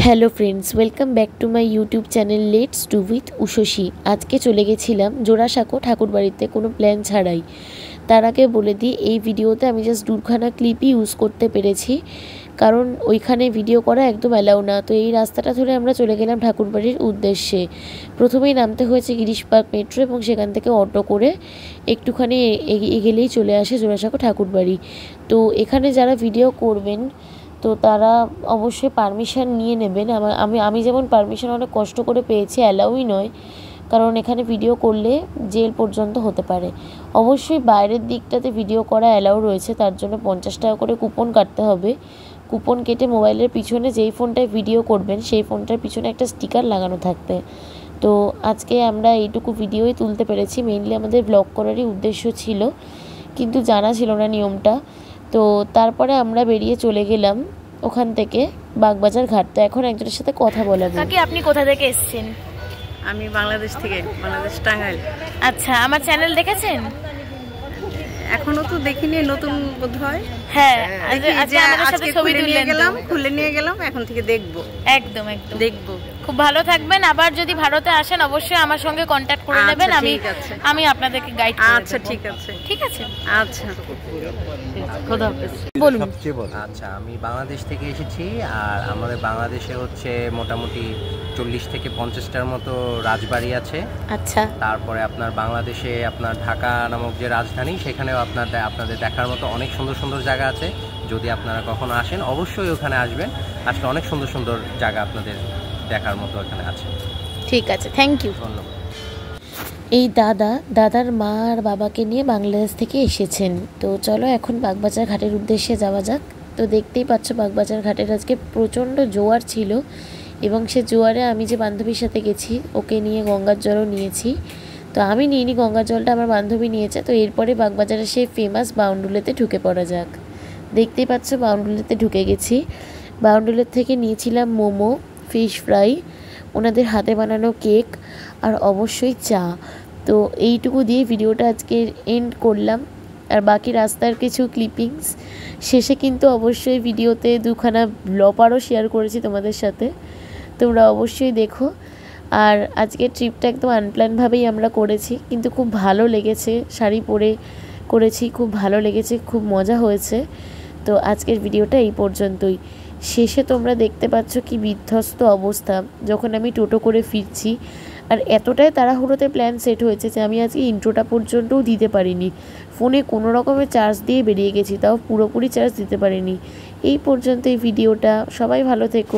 Hello friends, welcome back to my YouTube channel let's do with Ushasi. আজকে চলে গেছিলাম জোড়াসাঁকো ঠাকুরবাড়িতে কোনো প্ল্যান ছাড়াই। তার আগে বলে দিই, এই ভিডিওতে আমি জাস্ট দুখানা ক্লিপই ইউজ করতে পেরেছি, কারণ ওইখানে ভিডিও করা একদম অ্যালাউ না। তো এই রাস্তাটা ধরে আমরা চলে গেলাম ঠাকুরবাড়ির উদ্দেশ্যে। প্রথমেই নামতে হয়েছে গিরিশ পার্ক মেট্রো এবং সেখান থেকে অটো করে একটুখানি এগেলেই চলে আসে জোড়াসাঁকো ঠাকুরবাড়ি। তো এখানে যারা ভিডিও করবেন তো তারা অবশ্যই পারমিশন নিয়ে নেবেন। আমি যেমন পারমিশন অনেক কষ্ট করে পেয়েছি, অ্যালাউই নয়, কারণ এখানে ভিডিও করলে জেল পর্যন্ত হতে পারে। অবশ্যই বাইরের দিকটাতে ভিডিও করা অ্যালাউ রয়েছে, তার জন্য 50 টাকা করে কুপন কাটতে হবে। কুপন কেটে মোবাইলের পিছনে যেই ফোনটায় ভিডিও করবেন সেই ফোনটার পিছনে একটা স্টিকার লাগানো থাকবে। তো আজকে আমরা এইটুকু ভিডিওই তুলতে পেরেছি, মেইনলি আমাদের ব্লগ করারই উদ্দেশ্য ছিল, কিন্তু জানা ছিল না নিয়মটা। তো তারপরে আমরা বেরিয়ে চলে গেলাম ওখান থেকে বাগবাজার ঘাট। তো এখন একজনের সাথে কথা বলাবো। কাকি, আপনি কোথা থেকে এসেছেন? আমি বাংলাদেশ থেকে, বাংলাদেশ টাঙ্গাইল। আচ্ছা, আমার চ্যানেল দেখেছেন? এখনো তো দেখিনি, নতুন বোধহয়। হ্যাঁ, আজকে আমাদের সাথে ছবি তুলে গেলাম, খুলে নিয়ে গেলাম, এখন থেকে দেখবো। একদম দেখবো। খুব ভালো থাকবেন। আবার যদি ভারতে আসেন অবশ্যই আমার সঙ্গে কন্ট্যাক্ট করে নেবেন, আমি আপনাদেরকে গাইড করে দেব। আচ্ছা, ঠিক আছে। ঠিক আছে, আচ্ছা, খোদা হাফেজ। বলুন। আচ্ছা, আমি বাংলাদেশ থেকে এসেছি, আর আমাদের বাংলাদেশে হচ্ছে মোটামুটি 40 থেকে 50টার মতো রাজবাড়ি আছে। আচ্ছা। তারপরে আপনার বাংলাদেশে আপনার ঢাকা নামক যে রাজধানী, সেখানেও আপনাদের দেখার মতো অনেক সুন্দর সুন্দর জায়গা আছে। যদি আপনারা কখনো আসেন অবশ্যই ওখানে আসবেন, আসলে অনেক সুন্দর সুন্দর জায়গা আপনাদের দেখার মতো এখানে আছে। ঠিক আছে, থ্যাংক ইউ। ধন্যবাদ। এই দাদার মা আর বাবাকে নিয়ে বাংলাদেশ থেকে এসেছেন। তো চলো এখন বাগবাজার ঘাটের উদ্দেশ্যে যাওয়া যাক। তো দেখতেই পাচ্ছ বাগবাজার ঘাটের আজকে প্রচণ্ড জোয়ার ছিল, এবং সে জোয়ারে আমি যে বান্ধবীর সাথে গেছি ওকে নিয়ে গঙ্গার জলও নিয়েছি। তো আমি নিইনি গঙ্গার জলটা, আমার বান্ধবী নিয়েছে। তো এরপরে বাগবাজারের সেই ফেমাস বাউন্ডুলেতে ঢুকে পড়া যাক। দেখতেই পাচ্ছ বাউন্ডুলেতে ঢুকে গেছি। বাউন্ডুলের থেকে নিয়েছিলাম মোমো, ফিশ ফ্রাই, ওনাদের হাতে বানানো কেক, আর অবশ্যই চা। তো এইটুকু দিয়ে ভিডিওটা আজকে এন্ড করলাম। আর বাকি রাস্তার কিছু ক্লিপিংস শেষে কিন্তু অবশ্যই ভিডিওতে দুখানা ব্লপারও শেয়ার করেছি তোমাদের সাথে, তোমরা অবশ্যই দেখো। আর আজকের ট্রিপটা একদম আনপ্ল্যানভাবেই আমরা করেছি, কিন্তু খুব ভালো লেগেছে। শাড়ি পরে করেছি, খুব ভালো লেগেছে, খুব মজা হয়েছে। তো আজকের ভিডিওটা এই পর্যন্তই। শেষে তোমরা দেখতে পাচ্ছ কি বিধ্বস্ত অবস্থা যখন আমি টোটো করে ফিরছি। আর এতটাই তাড়াহুড়োতে প্ল্যান সেট হয়েছে যে আমি আজকে ইন্ট্রোটা পর্যন্তও দিতে পারিনি। ফোনে কোনো রকমের চার্জ দিয়ে বেরিয়ে গেছি, তাও পুরোপুরি চার্জ দিতে পারিনি। এই পর্যন্ত এই ভিডিওটা। সবাই ভালো থেকো।